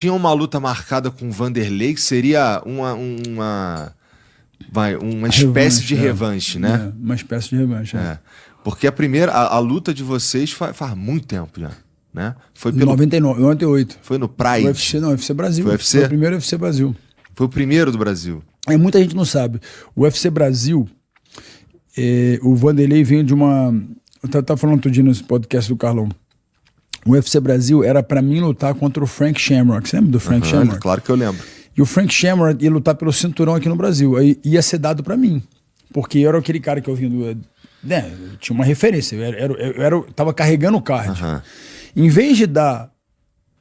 Tinha uma luta marcada com o Vanderlei que seria uma espécie de revanche, né? Uma espécie de revanche. Porque a luta de vocês faz muito tempo já, né? Foi pelo 98. Foi no Pride. UFC Brasil. Foi UFC? Foi o primeiro UFC Brasil. Foi o primeiro do Brasil. Muita gente não sabe. O UFC Brasil, o Vanderlei veio de uma... Eu tava falando outro dia nesse podcast do Carlão. O UFC Brasil era pra mim lutar contra o Frank Shamrock. Você lembra do Frank Shamrock? Claro que eu lembro. E o Frank Shamrock ia lutar pelo cinturão aqui no Brasil. Aí ia ser dado pra mim. Porque eu era aquele cara que eu vinha eu tinha uma referência. Eu tava carregando o card. Em vez de dar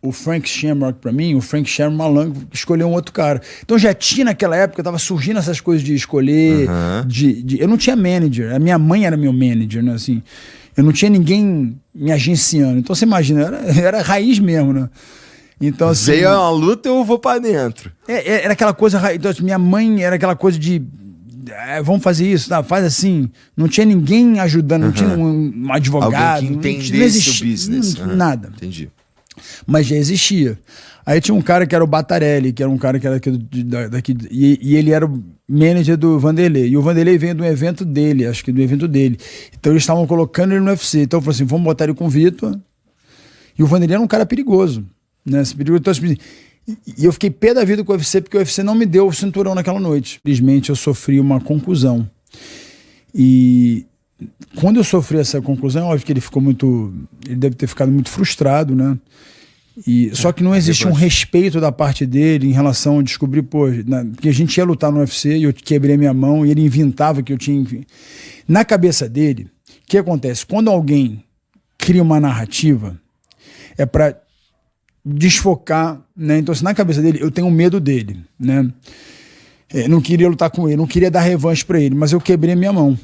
o Frank Shamrock pra mim, o Frank Shamrock malandro escolheu um outro cara. Então já tinha naquela época, tava surgindo essas coisas de escolher. Eu não tinha manager. A minha mãe era meu manager, né? Assim, eu não tinha ninguém me agenciando. Então você imagina, era raiz mesmo, né? Então, assim, veio uma luta, eu vou pra dentro. Era aquela coisa. Então, minha mãe era aquela coisa de. Vamos fazer isso, tá? Faz assim. Não tinha ninguém ajudando, não tinha um advogado. Alguém que entendesse o business. Nada. Entendi. Mas já existia. Aí tinha um cara que era o Batarelli, que era um cara que era daqui, e ele era o manager do Vanderlei. E o Vanderlei veio de um evento dele, acho que do evento dele. Então eles estavam colocando ele no UFC. Então eu falei assim, vamos botar ele com o Vitor. E o Vanderlei era um cara perigoso, né? Então, e eu fiquei pé da vida com o UFC, porque o UFC não me deu o cinturão naquela noite. Infelizmente eu sofri uma concussão. E quando eu sofri essa concussão, óbvio que ele deve ter ficado muito frustrado, né? Só que não existia um respeito da parte dele em relação a descobrir, porque a gente ia lutar no UFC e eu quebrei minha mão e ele inventava que eu tinha... Enfim. Na cabeça dele, o que acontece? Quando alguém cria uma narrativa, é para desfocar, né? Então, assim, na cabeça dele, eu tenho medo dele, né? Não queria lutar com ele, não queria dar revanche para ele, mas eu quebrei minha mão.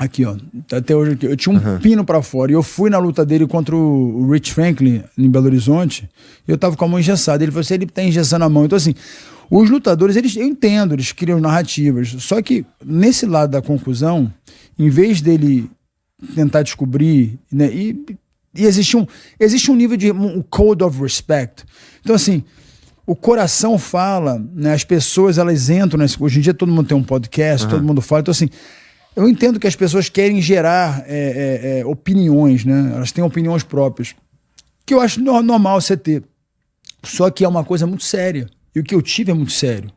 Aqui, ó. Até hoje aqui. Eu tinha um pino pra fora. E eu fui na luta dele contra o Rich Franklin, em Belo Horizonte. E eu tava com a mão engessada. Ele falou assim, ele tá engessando a mão. Então, assim, os lutadores, eu entendo, eles criam narrativas. Só que, nesse lado da conclusão, em vez dele tentar descobrir, né? E existe um nível de um code of respect. Então, assim, o coração fala, né? As pessoas, elas entram hoje em dia todo mundo tem um podcast, todo mundo fala. Então, assim, eu entendo que as pessoas querem gerar opiniões, né? Elas têm opiniões próprias, que eu acho normal você ter. Só que é uma coisa muito séria. E o que eu tive é muito sério.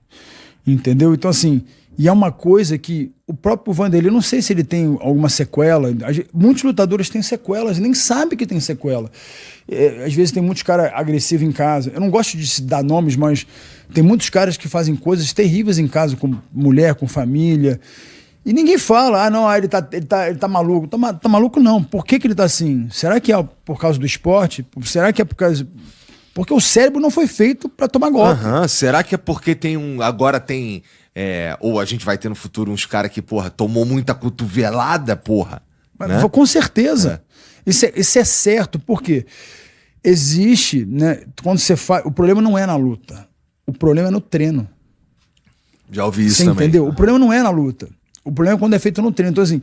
Entendeu? Então, assim, e é uma coisa que o próprio Vanderlei, eu não sei se ele tem alguma sequela. Muitos lutadores têm sequelas e nem sabem que tem sequela. Às vezes tem muitos caras agressivos em casa. Eu não gosto de se dar nomes, mas tem muitos caras que fazem coisas terríveis em casa, com mulher, com família. E ninguém fala, ele tá maluco. Tá maluco não. Por que ele tá assim? Será que é por causa do esporte? Será que é por causa... Porque o cérebro não foi feito pra tomar golpe. Será que é porque agora tem... ou a gente vai ter no futuro uns caras que, tomou muita cotovelada, né? Com certeza. Isso é certo, porque existe, né? Quando você faz... O problema não é na luta. O problema é no treino. Já ouvi isso também. Você entendeu? O problema não é na luta. O problema é quando é feito no treino. Então, assim,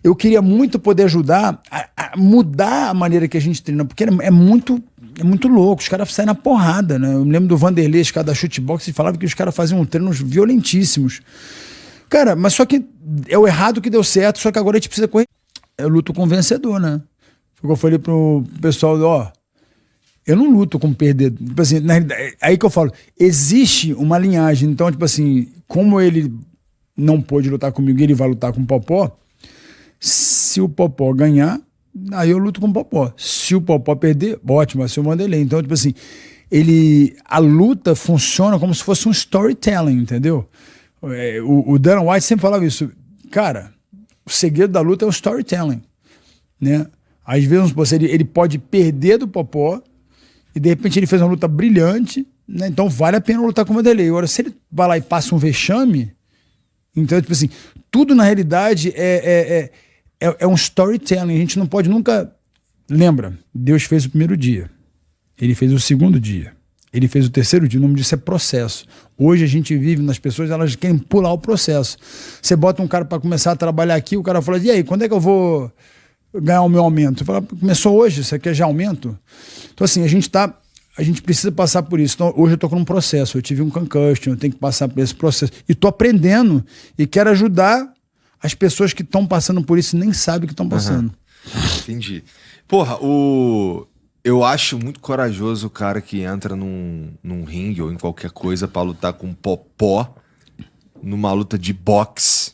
eu queria muito poder ajudar a mudar a maneira que a gente treina, porque é muito louco. Os caras saem na porrada, né? Eu me lembro do Vanderlei, esse cara da Shootbox, e falava que os caras faziam treinos violentíssimos. Cara, mas só que é o errado que deu certo, só que agora a gente precisa correr. Eu luto com vencedor, né? Foi o que eu falei pro pessoal, eu não luto com perdedor. Tipo assim, aí que eu falo, existe uma linhagem. Então, tipo assim, como ele não pôde lutar comigo, ele vai lutar com o Popó. Se o Popó ganhar, aí eu luto com o Popó. Se o Popó perder, ótimo, vai ser o Vanderlei. Então, tipo assim, a luta funciona como se fosse um storytelling, entendeu? O Dana White sempre falava isso. Cara, o segredo da luta é o storytelling, né? Às vezes, ele pode perder do Popó e, de repente, ele fez uma luta brilhante, né? Então vale a pena lutar com o Vanderlei. Agora, se ele vai lá e passa um vexame, então, tipo assim, tudo na realidade é um storytelling. A gente não pode nunca... Lembra, Deus fez o primeiro dia. Ele fez o segundo dia. Ele fez o terceiro dia. O nome disso é processo. Hoje a gente vive nas pessoas, elas querem pular o processo. Você bota um cara para começar a trabalhar aqui, o cara fala, e aí, quando é que eu vou ganhar o meu aumento? Você fala, começou hoje, você quer já aumento? Então, assim, a gente está a gente precisa passar por isso. Então, hoje eu tô com um processo, eu tive um concussion, eu tenho que passar por esse processo. E tô aprendendo e quero ajudar as pessoas que estão passando por isso e nem sabem que estão passando. Entendi. Porra, eu acho muito corajoso o cara que entra num ringue ou em qualquer coisa pra lutar com popó numa luta de boxe.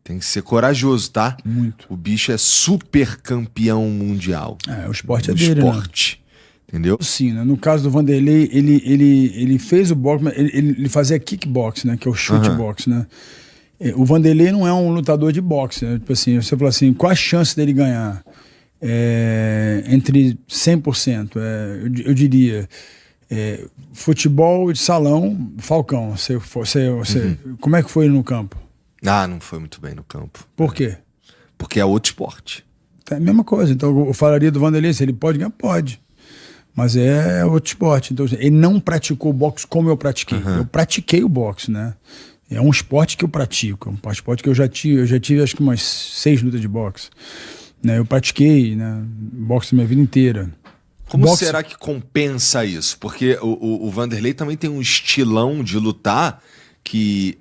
Tem que ser corajoso, tá? Muito. O bicho é super campeão mundial. O esporte é dele, né? Entendeu? Sim, né? No caso do Vanderlei, ele fez o boxe, mas ele fazia kickbox, né? Que é o chute boxe, né? O Vanderlei não é um lutador de boxe, né? Tipo assim, você fala assim, qual a chance dele ganhar? Entre 100%, eu diria, futebol de salão, Falcão, como é que foi no campo? Não foi muito bem no campo. Por quê? Porque é outro esporte. É a mesma coisa, então eu falaria do Vanderlei, se ele pode ganhar, pode. Mas é outro esporte, então ele não praticou boxe como eu pratiquei. Eu pratiquei o boxe, né? É um esporte que eu pratico, é um esporte que eu já tive acho que umas 6 lutas de boxe. Né, eu pratiquei, né, boxe minha vida inteira. Como será que compensa isso? Porque o Vanderlei também tem um estilão de lutar que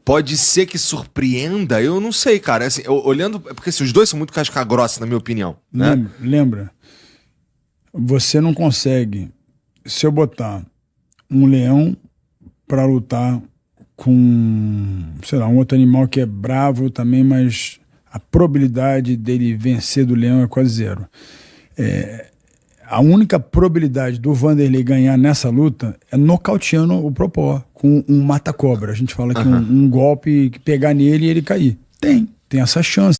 pode ser que surpreenda. Eu não sei, cara. Assim, olhando, porque assim, os dois são muito casca grossa, na minha opinião. Né? Lembra? Você não consegue. Se eu botar um leão pra lutar com, sei lá, um outro animal que é bravo também, mas a probabilidade dele vencer do leão é quase zero. A única probabilidade do Vanderlei ganhar nessa luta é nocauteando o Popó com um mata-cobra. A gente fala que um golpe que pegar nele e ele cair. Tem essa chance.